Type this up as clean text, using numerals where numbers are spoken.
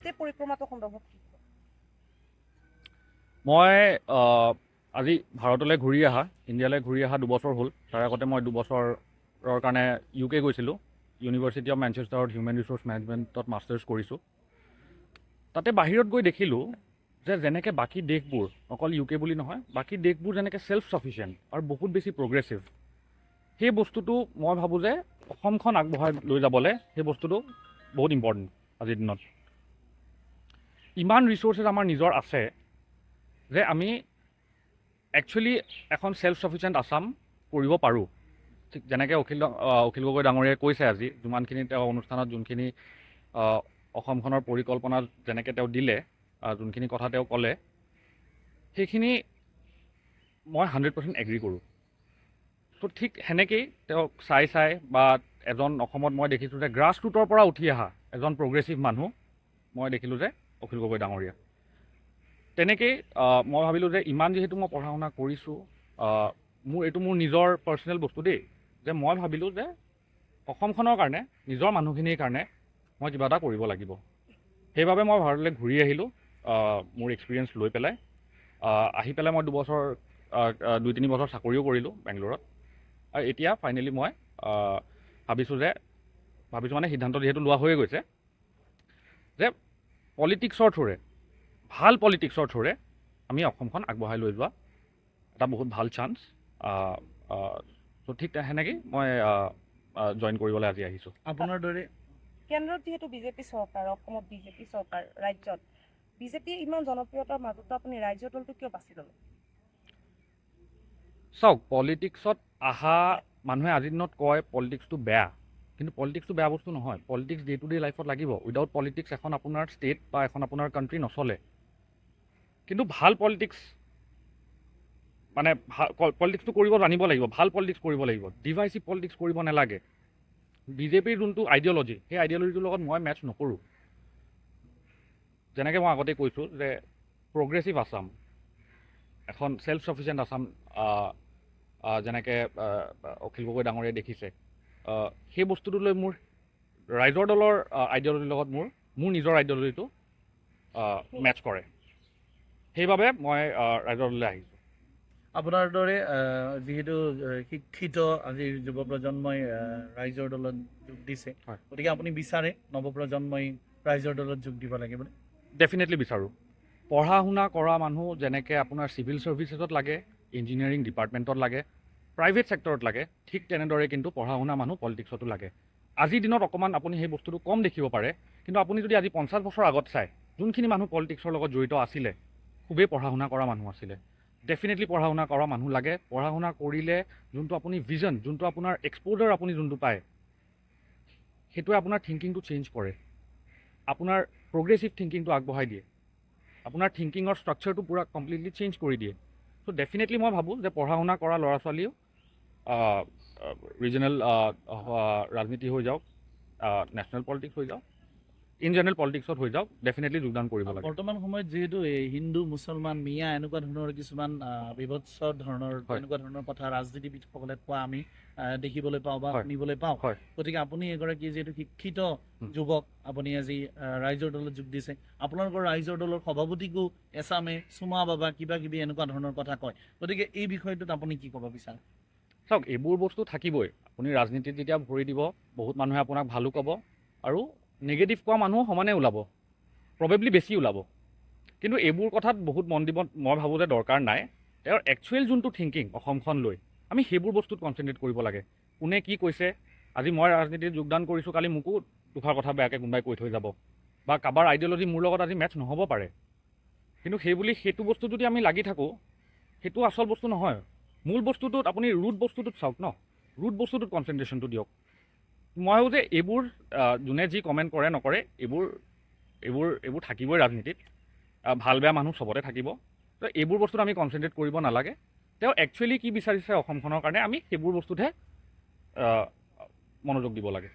গোটেই পৰিক্ৰমাটো সন্দৰ্ভত কি ক'ব? মই আজি ভাৰতলৈ ঘূৰি অহা, ইণ্ডিয়ালৈ ঘূৰি অহা 2 বছৰ হ'ল। তাৰ আগতে মই 2 বছৰৰ কাৰণে UK গৈছিলোঁ। ইউনিভাৰ্চিটি অফ মেনচেষ্টাৰত হিউমেন ৰিচোৰ্চ মেনেজমেণ্টত মাষ্টাৰ্ছ কৰিছোঁ। তাতে বাহিৰত গৈ দেখিলোঁ যে যেনেকৈ বাকী দেশবোৰ, অকল UK বুলি নহয়, বাকী দেশবোৰ যেনেকৈ ছেল্ফ ছাফিচিয়েণ্ট আৰু বহুত বেছি প্ৰগ্ৰেছিভ, সেই বস্তুটো মই ভাবোঁ যে অসমখন আগবঢ়াই লৈ যাবলৈ সেই বস্তুটো বহুত ইম্পৰ্টেণ্ট। আজিৰ দিনত ইমান ৰিচোৰ্চেছ আমাৰ নিজৰ আছে যে আমি একচুৱেলি এখন ছেল্ফ ছাফিচিয়েণ্ট আছাম কৰিব পাৰোঁ। ঠিক যেনেকৈ অখিল গগৈ ডাঙৰীয়াই কৈছে আজি, যিমানখিনি তেওঁ অনুষ্ঠানত যোনখিনি অসমখনৰ পৰিকল্পনা যেনেকৈ তেওঁ দিলে, যোনখিনি কথা তেওঁ ক'লে, সেইখিনি মই 100% এগ্ৰী কৰোঁ। ত' ঠিক সেনেকেই তেওঁক চাই বা এজন অসমত মই দেখিছোঁ যে গ্ৰাছ ৰুটৰ পৰা উঠি অহা এজন প্ৰগ্ৰেছিভ মানুহ মই দেখিলোঁ যে অখিল গগৈ ডাঙৰীয়া। তেনেকেই মই ভাবিলোঁ যে ইমান যিহেতু মই পঢ়া শুনা কৰিছোঁ, এইটো মোৰ নিজৰ পাৰ্চনেল বস্তু দেই, যে মই ভাবিলোঁ যে অসমখনৰ কাৰণে, নিজৰ মানুহখিনিৰ কাৰণে মই কিবা এটা কৰিব লাগিব। সেইবাবে মই ভাৰতলৈ ঘূৰি আহিলোঁ মোৰ এক্সপিৰিয়েঞ্চ লৈ পেলাই। আহি পেলাই মই 2-3 বছৰ চাকৰিও কৰিলোঁ বেংগলোৰত। আৰু এতিয়া ফাইনেলি মই ভাবিছোঁ মানে সিদ্ধান্ত যিহেতু লোৱা হৈয়ে গৈছে যে পলিটিক্সৰ থ্ৰুৰে, ভাল পলিটিক্সৰ থ্ৰুৰে আমি অসমখন আগবঢ়াই লৈ যোৱা এটা বহুত ভাল চান্স। চ' ঠিক সেনেকেই মই জইন কৰিবলৈ আজি আহিছোঁ। আপোনাৰ দৰে কেন্দ্ৰত যিহেতু বিজেপি চৰকাৰ, অসমত বিজেপি চৰকাৰ, ৰাজ্যত বিজেপিৰ ইমান জনপ্ৰিয়তাৰ মাজতো আপুনি ৰাইজৰ দলটো কিয় বাছি ল'লে? চাওক, পলিটিক্সত অহা মানুহে আজিৰ দিনত কয় পলিটিক্সটো বেয়া, কিন্তু পলিটিক্সটো বেয়া বস্তু নহয়। পলিটিক্স ডে টু ডে লাইফত লাগিব। উইদাউট পলিটিক্স এখন আপোনাৰ ষ্টেট বা এখন আপোনাৰ কাণ্ট্ৰি নচলে। কিন্তু ভাল পলিটিক্স মানে পলিটিক্সটো কৰিব জানিব লাগিব, ভাল পলিটিক্স কৰিব লাগিব, ডিভাইচিভ পলিটিক্স কৰিব নালাগে। বিজেপিৰ যোনটো আইডিঅ'লজি, সেই আইডিঅ'লজিটোৰ লগত মই মেটচ নকৰোঁ। যেনেকৈ মই আগতে কৈছোঁ যে প্ৰগ্ৰেছিভ আছাম, এখন ছেল্ফ ছাফিচিয়েণ্ট আছাম যেনেকৈ অখিল গগৈ ডাঙৰীয়াই দেখিছে, সেই বস্তুটো লৈ মোৰ ৰাইজৰ দলৰ আইডিঅ'লজিৰ লগত মোৰ নিজৰ আইডিঅ'লজিটো মেটচ কৰে। সেইবাবে মই ৰাইজৰ দললৈ আহিছোঁ। আপোনাৰ দৰে যিহেতু শিক্ষিত আজিৰ যুৱ প্ৰজন্মই ৰাইজৰ দলত যোগ দিছে, হয়। গতিকে আপুনি বিচাৰে নৱপ্ৰজন্মই ৰাইজৰ দলত যোগ দিব লাগে বুলি? ডেফিনেটলি বিচাৰোঁ। পঢ়া শুনা কৰা মানুহ যেনেকৈ আপোনাৰ চিভিল ছাৰ্ভিচেছত লাগে, ইঞ্জিনিয়াৰিং ডিপাৰ্টমেণ্টত লাগে, প্ৰাইভেট ছেক্টৰত লাগে, ঠিক তেনেদৰে কিন্তু পঢ়া শুনা মানুহ পলিটিক্সতো লাগে। আজিৰ দিনত অকণমান আপুনি সেই বস্তুটো কম দেখিব পাৰে, কিন্তু আপুনি যদি আজি 50 বছৰ আগত চায়, যোনখিনি মানুহ পলিটিক্সৰ লগত জড়িত আছিলে, খুবেই পঢ়া শুনা কৰা মানুহ আছিলে। ডেফিনেটলি পঢ়া শুনা কৰা মানুহ লাগে। পঢ়া শুনা কৰিলে যোনটো আপুনি ভিজন, যোনটো আপোনাৰ এক্সপ'জাৰ আপুনি যোনটো পায়, সেইটোৱে আপোনাৰ থিংকিংটো চেঞ্জ কৰে, আপোনাৰ প্ৰগ্ৰেছিভ থিংকিংটো আগবঢ়াই দিয়ে, আপোনাৰ থিংকিঙৰ ষ্ট্ৰাকচাৰটো পূৰা কমপ্লিটলি চেঞ্জ কৰি দিয়ে। চ' ডেফিনেটলি মই ভাবোঁ যে পঢ়া শুনা কৰা ল'ৰা ছোৱালীও ৰিজনেল ৰাজনীতি হৈ যাওক, নেশ্যনেল পলিটিক্স হৈ যাওক, ইন জেনেৰেল পলিটিক্সত হৈ যাওক, ডেফিনেটলি যোগদান কৰিব লাগে। বৰ্তমান সময়ত যিহেতু হিন্দু মুছলমান মিয়া এনেকুৱা ধৰণৰ কিছুমান বিভৎস ধৰণৰ এনেকুৱা ধৰণৰ কথা ৰাজনীতিবিদসকলে কোৱা আমি দেখিবলৈ পাওঁ বা শুনিবলৈ পাওঁ। গতিকে আপুনি এগৰাকী যিহেতু শিক্ষিত যুৱক, আপুনি আজি ৰাইজৰ দলত যোগ দিছে, আপোনালোকৰ ৰাইজৰ দলৰ সভাপতিকো এছামে চুমা বাবা কিবা কিবি এনেকুৱা ধৰণৰ কথা কয়। গতিকে এই বিষয়টোত আপুনি কি ক'ব বিচাৰে? চাওক, এইবোৰ বস্তু থাকিবই। আপুনি ৰাজনীতিত যেতিয়া ভৰি দিব, বহুত মানুহে আপোনাক ভালো ক'ব আৰু নিগেটিভ কোৱা মানুহো সমানে ওলাব, প্ৰবেবলি বেছি ওলাব। কিন্তু এইবোৰ কথাত বহুত মন দিব মই ভাবোঁ যে দৰকাৰ নাই। তেওঁৰ একচুৱেল যোনটো থিংকিং অসমখন লৈ, আমি সেইবোৰ বস্তুত কনচেনট্ৰেট কৰিব লাগে। কোনে কি কৈছে, আজি মই ৰাজনীতিত যোগদান কৰিছোঁ, কালি মোকো দুষাৰ কথা বেয়াকৈ কোনোবাই কৈ থৈ যাব, বা কাৰোবাৰ আইডিঅ'লজি মোৰ লগত আজি মেটচ নহ'ব পাৰে। কিন্তু সেইটো বস্তু যদি আমি লাগি থাকোঁ, সেইটো আচল বস্তু নহয়। মূল বস্তুটোত আপুনি ৰুট বস্তুটোত চাওক ন, ৰুট বস্তুটোত কনচেনট্ৰেশ্যনটো দিয়ক। মই ভাবোঁ যে এইবোৰ যোনে যি কমেণ্ট কৰে নকৰে, এইবোৰ থাকিবই ৰাজনীতিত। ভাল বেয়া মানুহ চবতে থাকিব। তো এইবোৰ বস্তুত আমি কনচেনট্ৰেট কৰিব নালাগে। তেওঁ একচুৱেলি কি বিচাৰিছে অসমখনৰ কাৰণে, আমি সেইবোৰ বস্তুতহে মনোযোগ দিব লাগে।